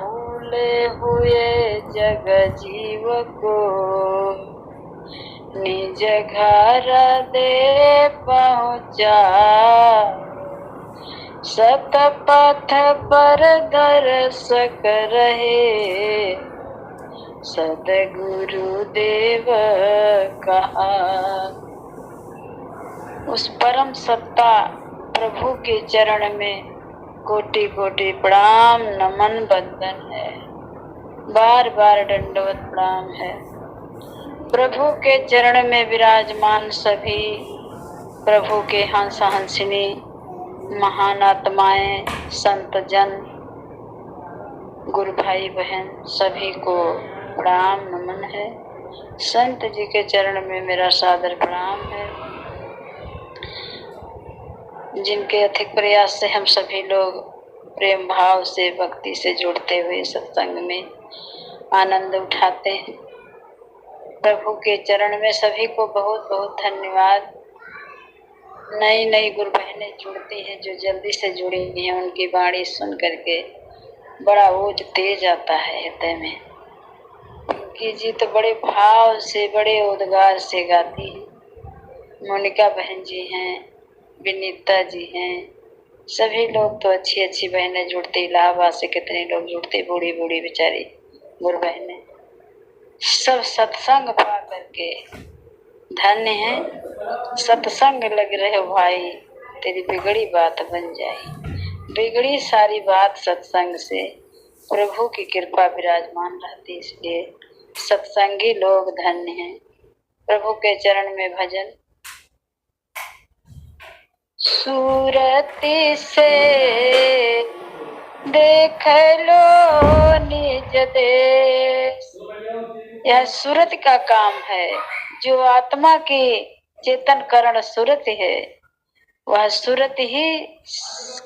भूले हुए जग जीव को निज घर दे पहुँचा। सतपथ पर दर्शक रहे सदगुरु देव कहा। उस परम सत्ता प्रभु के चरण में कोटि कोटि प्रणाम नमन बंदन है, बार बार दंडवत प्रणाम है। प्रभु के चरण में विराजमान सभी प्रभु के हंस हंसिनी महान आत्माएं, संत जन, गुरु भाई बहन सभी को प्रणाम नमन है। संत जी के चरण में मेरा सादर प्रणाम है, जिनके अधिक प्रयास से हम सभी लोग प्रेम भाव से भक्ति से जुड़ते हुए सत्संग में आनंद उठाते हैं। प्रभु के चरण में सभी को बहुत बहुत धन्यवाद। नई नई गुरु बहनें जुड़ती हैं, जो जल्दी से जुड़ी हैं, उनकी वाणी सुन करके बड़ा ओज तेज आता है हृदय में। उनकी जी तो बड़े भाव से बड़े उद्गार से गाती हैं। मोनिका बहन जी हैं, विनीता जी हैं, सभी लोग तो अच्छी अच्छी बहनें जुड़ती। इलाहाबाद से कितने लोग जुड़ते, बूढ़ी बूढ़ी बेचारी गुरु बहनें सब सत्संग पा करके धन्य है। सत्संग लग रहे हो भाई, तेरी बिगड़ी बात बन जाए। बिगड़ी सारी बात सत्संग से प्रभु की कृपा विराजमान रहती, इसलिए सत्संगी लोग धन्य हैं। प्रभु के चरण में भजन। सूरती से देख लो निज देश। यह सूरत का काम है। जो आत्मा की चेतन करण सूरत है, वह सूरत ही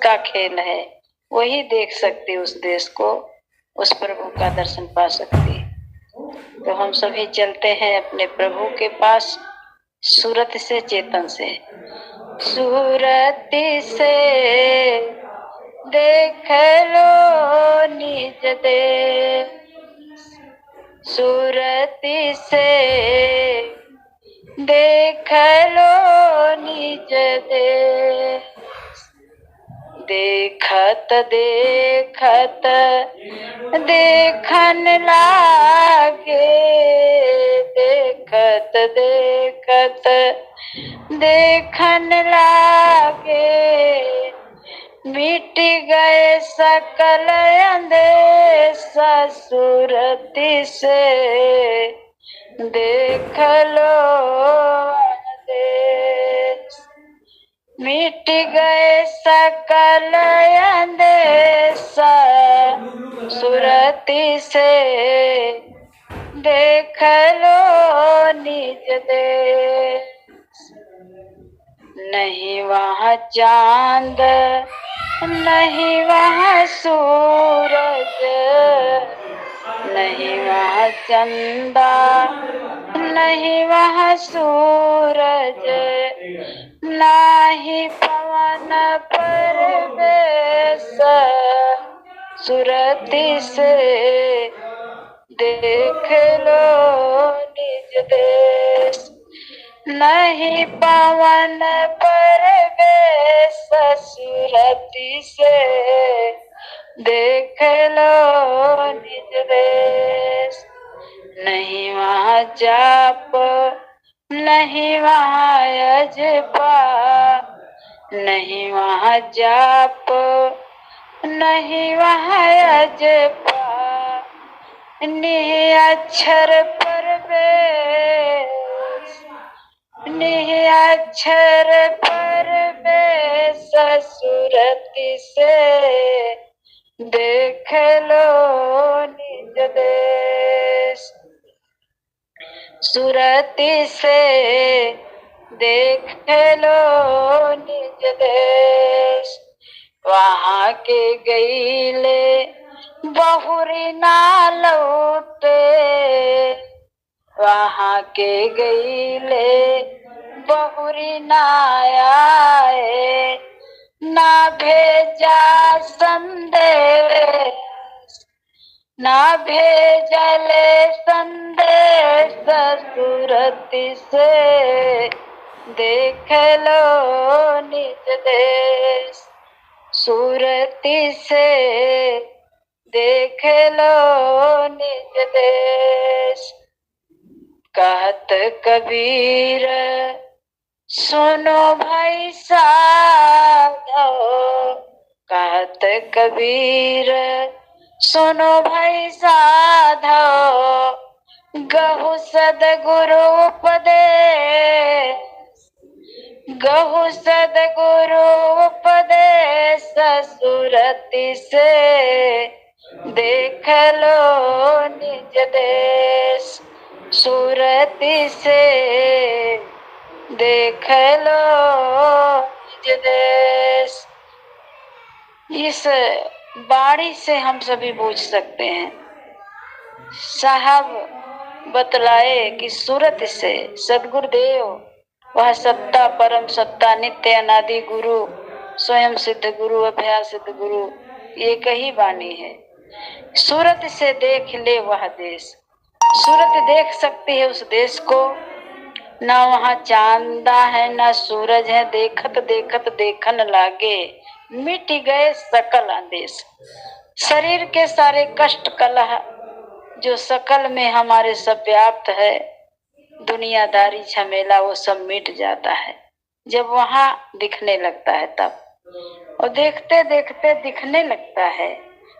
का खेल है। वही देख सकती उस देश को, उस प्रभु का दर्शन पा सकती। तो हम सभी चलते हैं अपने प्रभु के पास, सूरत से चेतन से। सूरती से देख लो निज देश। सूरती से देख लो निज देश। देखत देखत देखन लागे, देखत देखत देखन लागे। मिट गए सकल अंदेशा, सूरती से देख लो देश। मिट गए सकल अंदेशा, सूरती से देख लो निज देश। नहीं वहाँ चांद नहीं वहाँ सूरज, नहीं वहाँ चंदा नहीं वहाँ सूरज। नाही पवन परवेश, सूरती से देख लो निज देश। नहीं पवन परवेश, सूरती से देख लो निज देश। नहीं वहाँ जाप नहीं वहाँ अजपा, नहीं वहाँ जाप नहीं वहाँ अजपा। निह अक्षर परवेश, निह अक्षर परवेश, सूरती से देख लो निज देश। सूरती से देख लो निज देश। वहाँ के गईले बहुरी ना लौटे, वहाँ के गईले बहुरी ना आए। ना भेजा संदेश, ना भेजले संदेश सुरति से, देख लो निज देश। सुरति से देख लो निज देश। कहत कबीर सुनो भाई साधो, कहत कबीर सुनो भाई साधो, गहु सदगुरु उपदेश, गहु सदगुरु उपदेश। सुरति से देख लो निज देश। सुरति से देख लो निज देश। इस बाणी से हम सभी बूझ सकते हैं। साहब बतलाए कि सूरत से सदगुरुदेव वह सत्ता परम सत्ता नित्य अनादि गुरु स्वयं सिद्ध गुरु अभया सिद्ध गुरु एक ही वाणी है। सूरत से देख ले वह देश। सूरत देख सकती है उस देश को। ना वहाँ चांदा है ना सूरज है, देखत देखत देखन लागे, मिट गए सकल आदेश। शरीर के सारे कष्ट कलह जो सकल में हमारे सब व्याप्त है, दुनियादारी झमेला वो सब मिट जाता है जब वहाँ दिखने लगता है तब। और देखते देखते दिखने लगता है।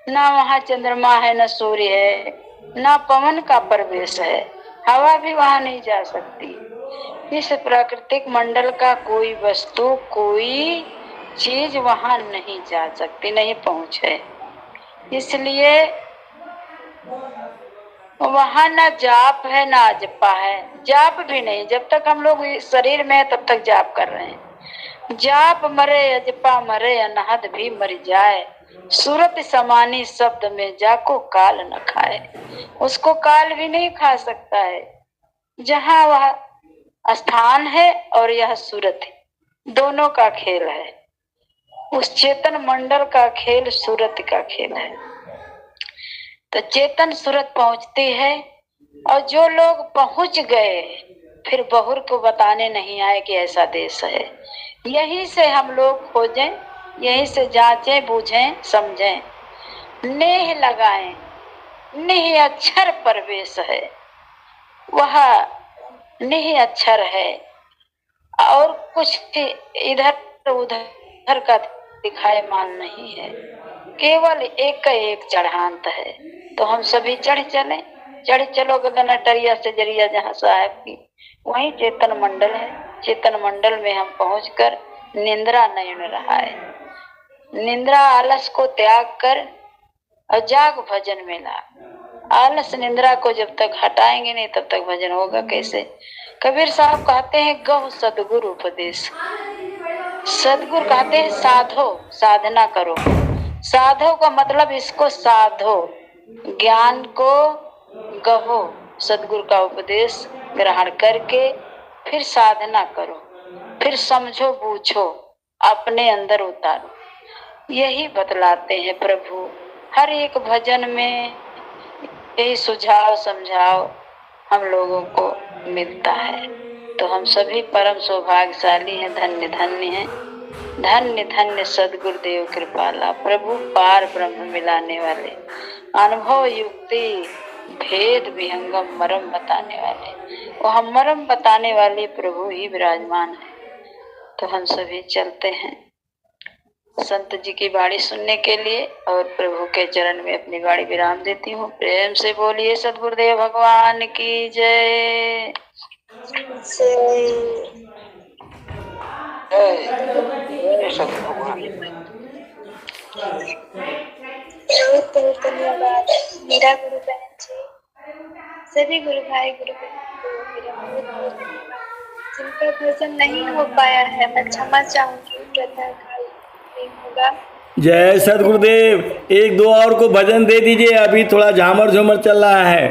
ना वहाँ चंद्रमा है ना सूर्य है, ना पवन का प्रवेश है, हवा भी वहाँ नहीं जा सकती। इस प्राकृतिक मंडल का कोई वस्तु कोई चीज वहाँ नहीं जा सकती, नहीं पहुँचे। इसलिए वहाँ ना जाप है ना अजपा है। जाप भी नहीं, जब तक हम लोग शरीर में है तब तक जाप कर रहे हैं। जाप मरे अजपा मरे, अनहद भी मर जाए। सूरत समानी शब्द में जाको काल न खाए। उसको काल भी नहीं खा सकता है। जहाँ वह स्थान है और यह सूरत है, दोनों का खेल है। उस चेतन मंडल का खेल सूरत का खेल है। तो चेतन सूरत पहुंचती है, और जो लोग पहुंच गए फिर बहुर को बताने नहीं आए कि ऐसा देश है। यहीं से हम लोग खोजें, यहीं से जांचें बूझें समझें, नेह लगाएं। नेह अक्षर प्रवेश है, वह नेह अक्षर है और कुछ इधर उधर का दिखाए मान नहीं है। केवल एक का एक चढ़ांत है। तो हम सभी चढ़ चलो गगनटरिया से जरिया जहाँ साहब की, वही चेतन मंडल है। चेतन मंडल में हम पहुंचकर निंद्रा नहीं रहा है। निंद्रा आलस को त्याग कर और जाग भजन में लाग। आलस निंद्रा को जब तक हटाएंगे नहीं तब तक भजन होगा कैसे। कबीर साहब कहते हैं गहु सदगुरु उपदेश। सदगुरु कहते हैं साधो, साधना करो। साधो का मतलब इसको साधो, ज्ञान को गहो, सदगुरु का उपदेश ग्रहण करके फिर साधना करो, फिर समझो बूझो, अपने अंदर उतारो। यही बतलाते हैं प्रभु हर एक भजन में। यही सुझाव समझाव हम लोगों को मिलता है। तो हम सभी परम सौभाग्यशाली हैं, धन्य धन्य हैं। धन्य धन्य सदगुरुदेव कृपाला प्रभु, पार ब्रह्म मिलाने वाले, अनुभव युक्ति भेद विहंगम मरम बताने वाले। वो हम मरम बताने वाले प्रभु ही विराजमान है। तो हम सभी चलते हैं संत जी की वाणी सुनने के लिए और प्रभु के चरण में अपनी वाणी विराम देती हूँ। प्रेम से बोलिए सदगुरुदेव भगवान की जय। धन्यवाद मेरा गुरु बहन जी, सभी गुरु भाई गुरु बहन को मेरा बहुत बहुत धन्यवाद। जिनका भजन नहीं हो पाया है मैं क्षमा चाहूंगी, प्रातःकाल नहीं होगा। जय सदगुरुदेव। एक दो और को भजन दे दीजिए, अभी थोड़ा झामर झूमर चल रहा है,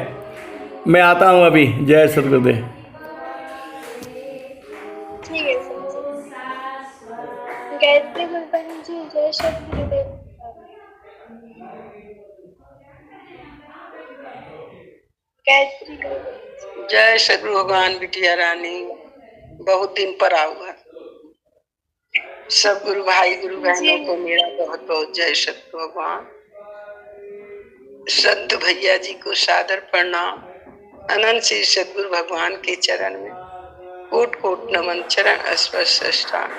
मैं आता हूँ अभी। जय सदगुरुदेव। ठीक है सर जी। गायत्री गुरु बहन जी, जय सदगुरुदेव। गायत्री गुरु बहन जी। जय सदगुरु भगवान बिटिया रानी, बहुत दिन पर आऊंगा। सब गुरु भाई गुरु बहनों को मेरा बहुत बहुत जय सदगुरु भगवान। संत भैया जी को सादर प्रणाम। अनंत श्री सदगुरु भगवान के चरण में कोट कोट नमन, चरण स्पर्श साष्टांग।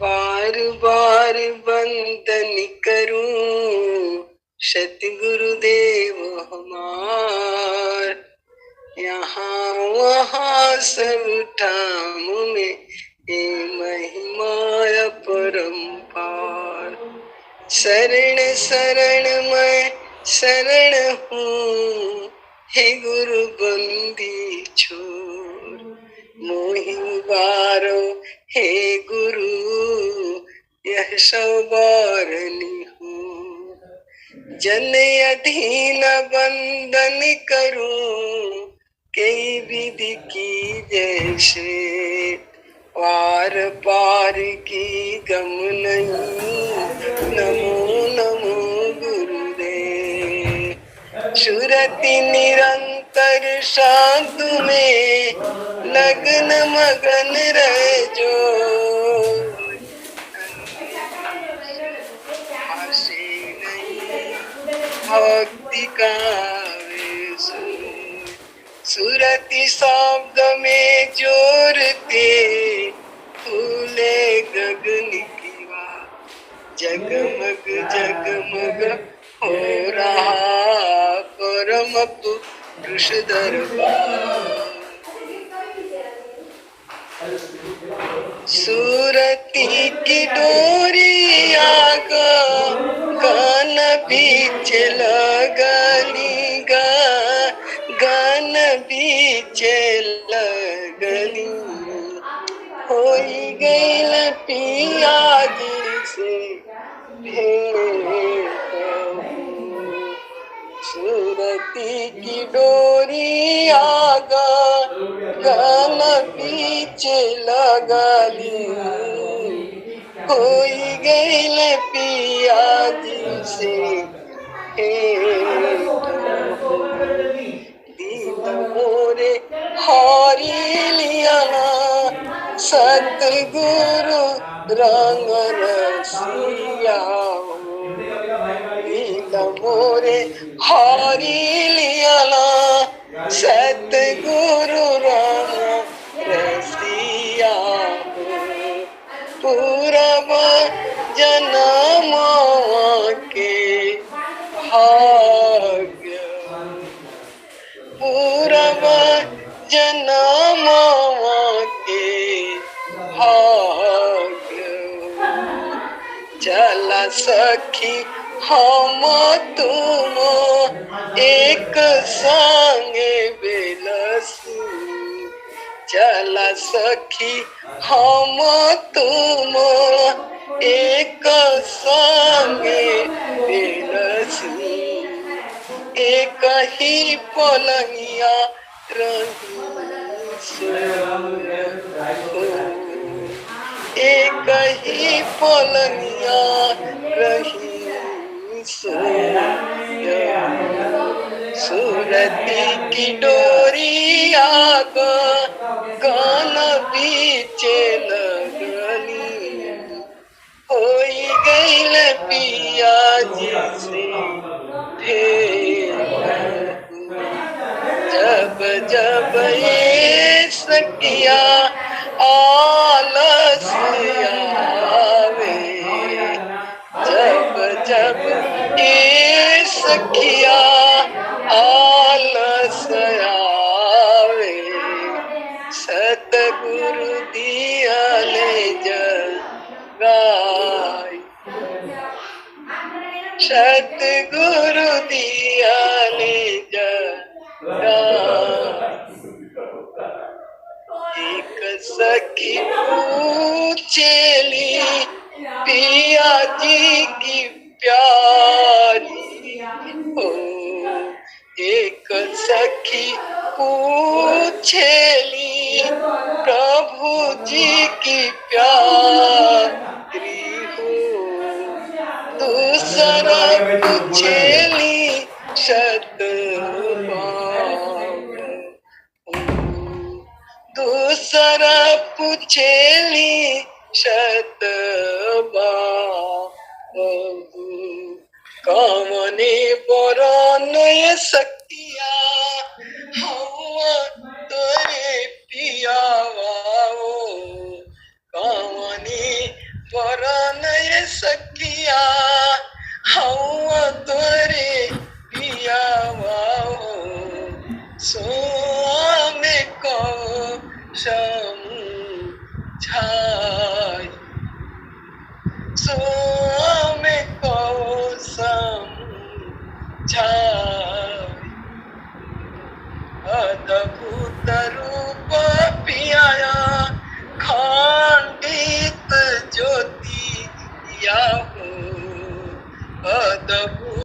बार बार वंदन करूं सतगुरुदेव हमार, यहाँ वहाँ सब ठाम में ये महिमा अपरंपार। शरण शरण मैं शरण हूँ, हे गुरु बंदी छोर मोहि उबारो, हे गुरु यह सवारनी हूँ। जन अधीन बंदन करूं, कई विधि की जैसे पार पार की गम नहीं। नमो नमो गुरुदेव। सुरति निरंतर साधु में लगन मगन रह जो, भक्ति का सुरति शब्द में जोरते फूले गगन की वार। जगमग जगमग हो रहा परम पुरुष दरबार। सूरती की डोरी आगा गान बीच लगली गा, गान बीच लगली। होई गईल पिया जी से भेंट। सूरती की डोरी आगा गान बीच लगली। होई गईल पिया जी से भेंट। दीन मोरे हारी लिया सतगुरु रंग रसिया। दीन मोरे हारी लिया सतगुरु रंग रसिया। पूरब जन्म के भाग्य, पूरब जन्म के भाग्य। चला सखी हम तुम एक संगे बेलसी। चला सखी हम तुम एक संगे बेलसी। एक ही पलंगिया रही एक ही पलंगिया रही सूरती की डोरी आगा गान बीच लगली। होई गईल पिया जी से भेंट। जब जब ये सखिया आलस आवे, जब जब ये सखिया आलस आवे। सतगुरु दिया ले जगाई, सतगुरु दिया ले जगाई। एक सखी पूछेली पिया जी की प्यारी हो। एक सखी पूछेली प्रभु जी की प्यारी हो। दूसरा पूछेली दूसरा पूछेली शतबाहु कवने बरन सखिया हवा तोरे पियावा कवने बरन सखिया हवा तोरे पियावा सोमे को समझाई सोमे को समझाई अद्भुत रूप पियाया खंडित ज्योति या अद्भुत